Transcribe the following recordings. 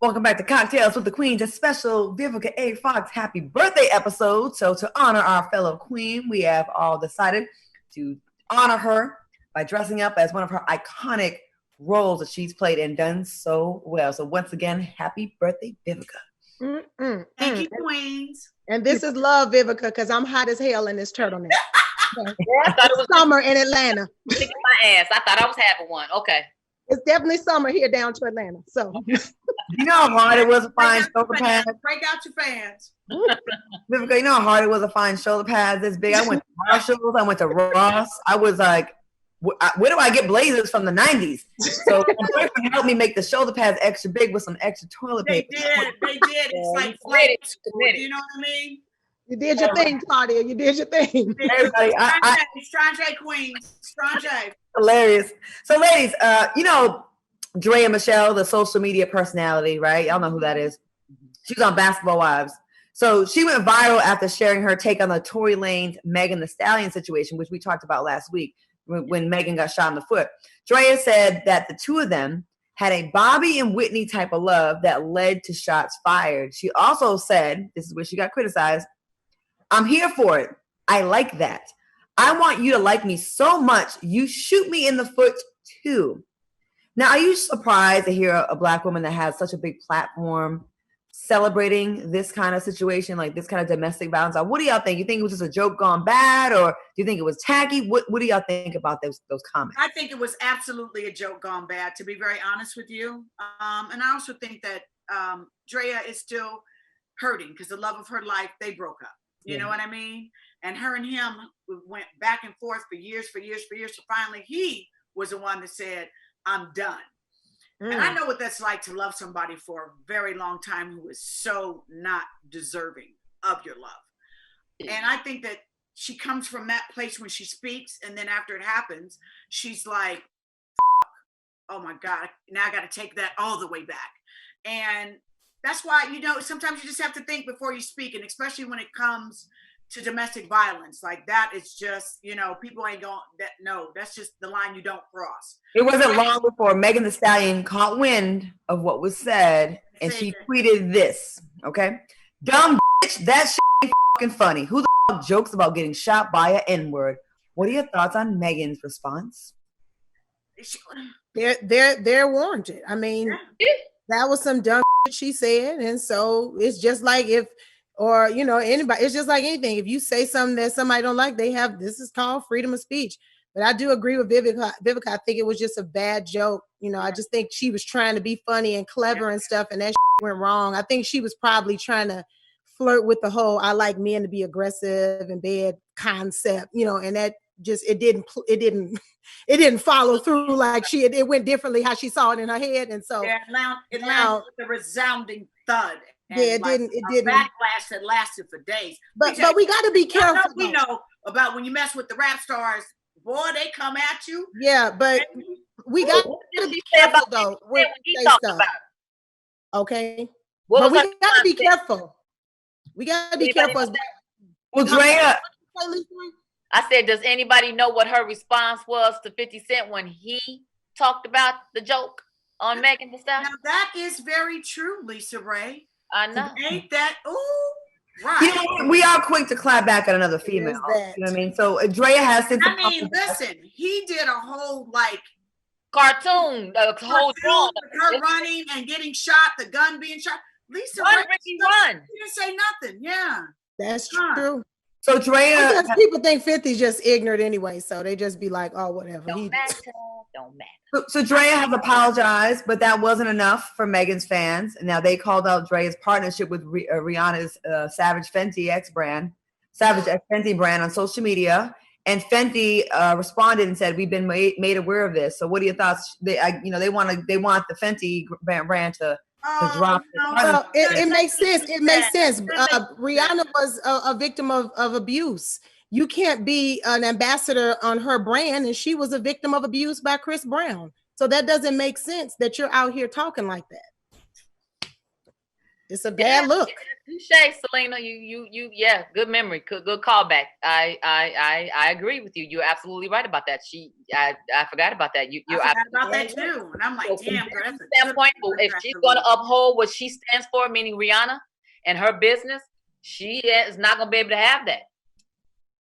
Welcome back to Cocktails with the Queens, a special Vivica A. Fox happy birthday episode. So to honor our fellow queen, we have all decided to honor her by dressing up as one of her iconic roles that she's played and done so well. So once again, happy birthday, Vivica. Thank you, Queens. And this is love, Vivica, because I'm hot as hell in this turtleneck. I thought it was summer in Atlanta. kicking my ass. I thought I was having one. Okay. It's definitely summer here down to Atlanta. So you know how hard it was to find shoulder pads? Break out your fans. Vivica, you know how hard it was to find shoulder pads this big? I went to Marshalls, I went to Ross. I was like, where do I get blazers from the 90s? So my boyfriend helped me make the shoulder pads extra big with some extra toilet paper. They did. It's like flights. You know what I mean? You did your thing, Claudia. You did your thing. Everybody, Strange Queens. Strange. Hilarious. So, ladies, you know Draya Michelle, the social media personality, right? Y'all know who that is. She was on Basketball Wives. So she went viral after sharing her take on the Tory Lanez Megan Thee Stallion situation, which we talked about last week when Megan got shot in the foot. Draya said that the two of them had a Bobby and Whitney type of love that led to shots fired. She also said, this is where she got criticized, "I'm here for it. I like that. I want you to like me so much, you shoot me in the foot too." Now, are you surprised to hear a Black woman that has such a big platform celebrating this kind of situation, like this kind of domestic violence? What do y'all think? You think it was just a joke gone bad, or do you think it was tacky? What do y'all think about those comments? I think it was absolutely a joke gone bad, to be very honest with you. And I also think that Draya is still hurting because the love of her life, they broke up. You know what I mean? And her and him went back and forth for years. So finally, he was the one that said, "I'm done." And I know what that's like to love somebody for a very long time who is so not deserving of your love. And I think that she comes from that place when she speaks. And then after it happens, she's like, oh my God, now I got to take that all the way back. And that's why, sometimes you just have to think before you speak. And especially when it comes to domestic violence, like that is just, people ain't going, that's just the line you don't cross. It wasn't long before Megan Thee Stallion caught wind of what was said, and she tweeted this, okay? "Dumb bitch, that shit ain't fucking funny. Who the fuck jokes about getting shot by an N-word?" What are your thoughts on Megan's response? They're warranted. I mean, that was some dumb shit she said, and so it's just like anybody, it's just like anything. If you say something that somebody don't like, this is called freedom of speech. But I do agree with Vivica. I think it was just a bad joke. I just think she was trying to be funny and clever and stuff, and that shit went wrong. I think she was probably trying to flirt with the whole "I like men to be aggressive in bed" concept, and that just it didn't follow through like it went differently how she saw it in her head, and so it landed with a resounding thud. It didn't. Backlash that lasted for days. But we got to be careful. We know about when you mess with the rap stars, boy, they come at you. Yeah, but we got to be careful though. When he talked about. Okay, but we got to be careful. We got to be careful. Well, Draya, I said, does anybody know what her response was to 50 Cent when he talked about the joke on Megan Thee Stallion? Now that is very true, Lisa Ray. I know. Ain't that right? We are quick to clap back at another female. You know what I mean? So Draya has since. Listen, he did a whole cartoon, her running and getting shot, the gun being shot. Lisa Ray, Ricky, run. He didn't say nothing. Yeah, that's true. So Draya, because people think 50's just ignorant anyway, so they just be like, "Oh, whatever." Don't matter. So Draya has apologized, but that wasn't enough for Megan's fans. And now they called out Draya's partnership with Rihanna's Savage Fenty brand on social media. And Fenty responded and said, "We've been made aware of this." So what are your thoughts? They want the Fenty brand to drop. Well, it makes sense. It makes sense. Rihanna was a victim of abuse. You can't be an ambassador on her brand, and she was a victim of abuse by Chris Brown. So that doesn't make sense that you're out here talking like that. It's a bad look. Touche, Selena. Yeah, good memory. Good callback. I agree with you. You're absolutely right about that. I forgot about that. I forgot about that too. And I'm like, damn, girl, that's a standpoint. If she's going to uphold what she stands for, meaning Rihanna and her business, she is not going to be able to have that.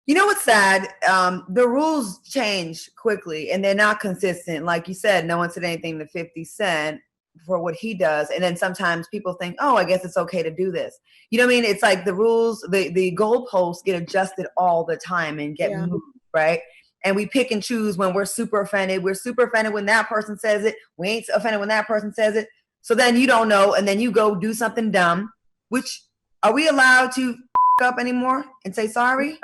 You know what's sad? The rules change quickly and they're not consistent. Like you said, no one said anything to 50 Cent for what he does. And then sometimes people think, oh, I guess it's okay to do this. You know what I mean? It's like the rules, the goalposts get adjusted all the time and get moved, right? And we pick and choose when we're super offended. We're super offended when that person says it. We ain't offended when that person says it. So then you don't know. And then you go do something dumb, which are we allowed to up anymore and say sorry?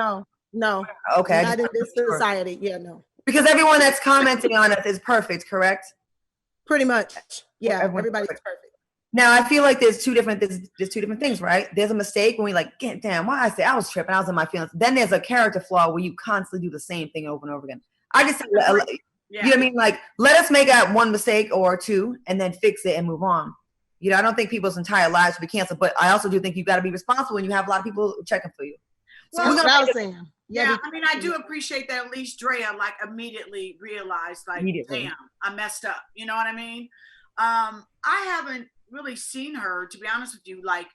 No. Okay. Not in this society. Yeah, no. Because everyone that's commenting on us is perfect, correct? Pretty much. Yeah, everybody's perfect. Now I feel like there's two different things, right? There's a mistake when we like, damn, why I say I was tripping, I was in my feelings. Then there's a character flaw where you constantly do the same thing over and over again. I just you know what I mean? Like, let us make out one mistake or two and then fix it and move on. You know, I don't think people's entire lives should be canceled, but I also do think you've got to be responsible when you have a lot of people checking for you. So that's what I was saying. Yeah, I mean, I do appreciate that at least Draya like immediately realized, like, damn, I messed up. You know what I mean? I haven't really seen her, to be honest with you, like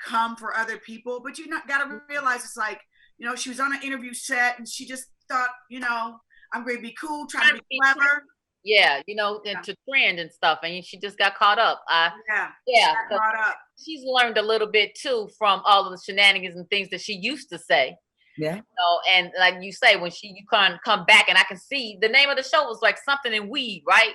come for other people, but you got to realize it's like, you know, she was on an interview set and she just thought, you know, I'm going to be cool, trying to be clever. Yeah, you know, to trend and stuff, and she just got caught up. Got caught up. She's learned a little bit too from all of the shenanigans and things that she used to say. Yeah. You know, and like you say, when you can come back, and I can see the name of the show was like something in weed, right?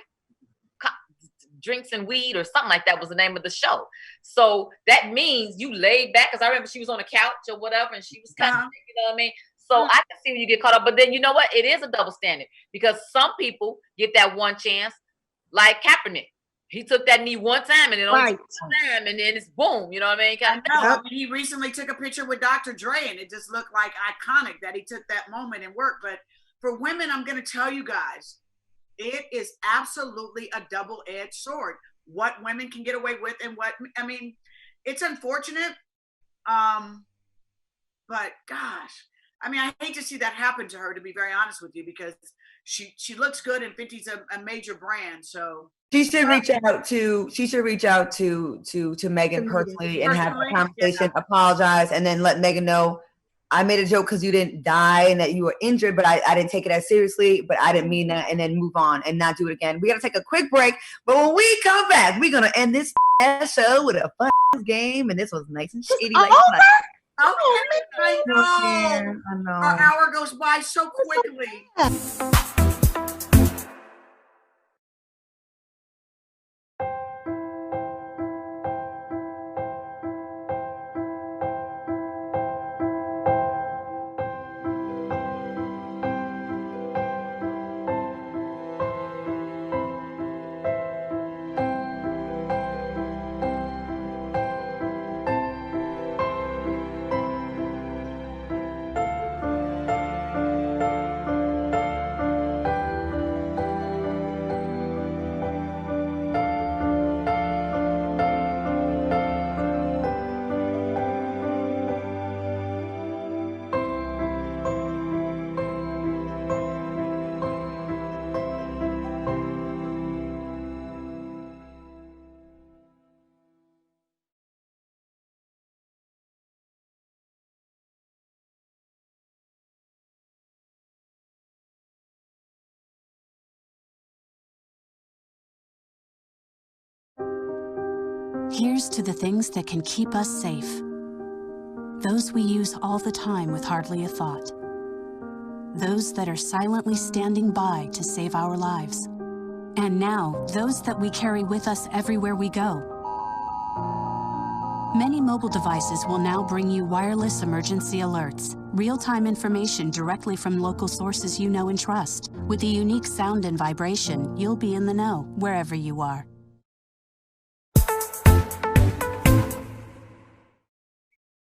Drinks and weed or something like that was the name of the show. So that means you laid back, because I remember she was on the couch or whatever, and she was kind of, you know what I mean? So I can see when you get caught up, but then you know what? It is a double standard, because some people get that one chance, like Kaepernick. He took that knee one time, and then only one time, and then it's boom. You know what I mean? I mean, he recently took a picture with Dr. Dre, and it just looked like iconic that he took that moment and worked. But for women, I'm going to tell you guys, it is absolutely a double-edged sword. What women can get away with, and what, I mean, it's unfortunate. But gosh, I mean, I hate to see that happen to her, to be very honest with you, because she looks good, and Fenty's a major brand. So she should reach out to Megan personally and have a conversation, apologize, and then let Megan know, I made a joke because you didn't die and that you were injured, but I didn't take it as seriously, but I didn't mean that, and then move on and not do it again. We got to take a quick break, but when we come back, we're going to end this show with a fun game, and this was nice and shady. I know. Our hour goes by so quickly. Here's to the things that can keep us safe. Those we use all the time with hardly a thought. Those that are silently standing by to save our lives. And now, those that we carry with us everywhere we go. Many mobile devices will now bring you wireless emergency alerts, real-time information directly from local sources you know and trust. With the unique sound and vibration, you'll be in the know wherever you are.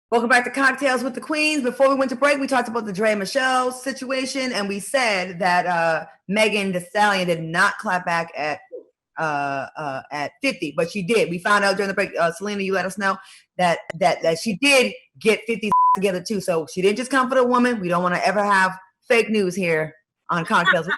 Welcome back to Cocktails with the Queens. Before we went to break, we talked about the Draya Michelle situation, and we said that Megan Thee Stallion did not clap back at at 50, but she did. We found out during the break. Selena, you let us know that she did get 50 together too. So she didn't just come for the woman. We don't want to ever have fake news here on Cocktails.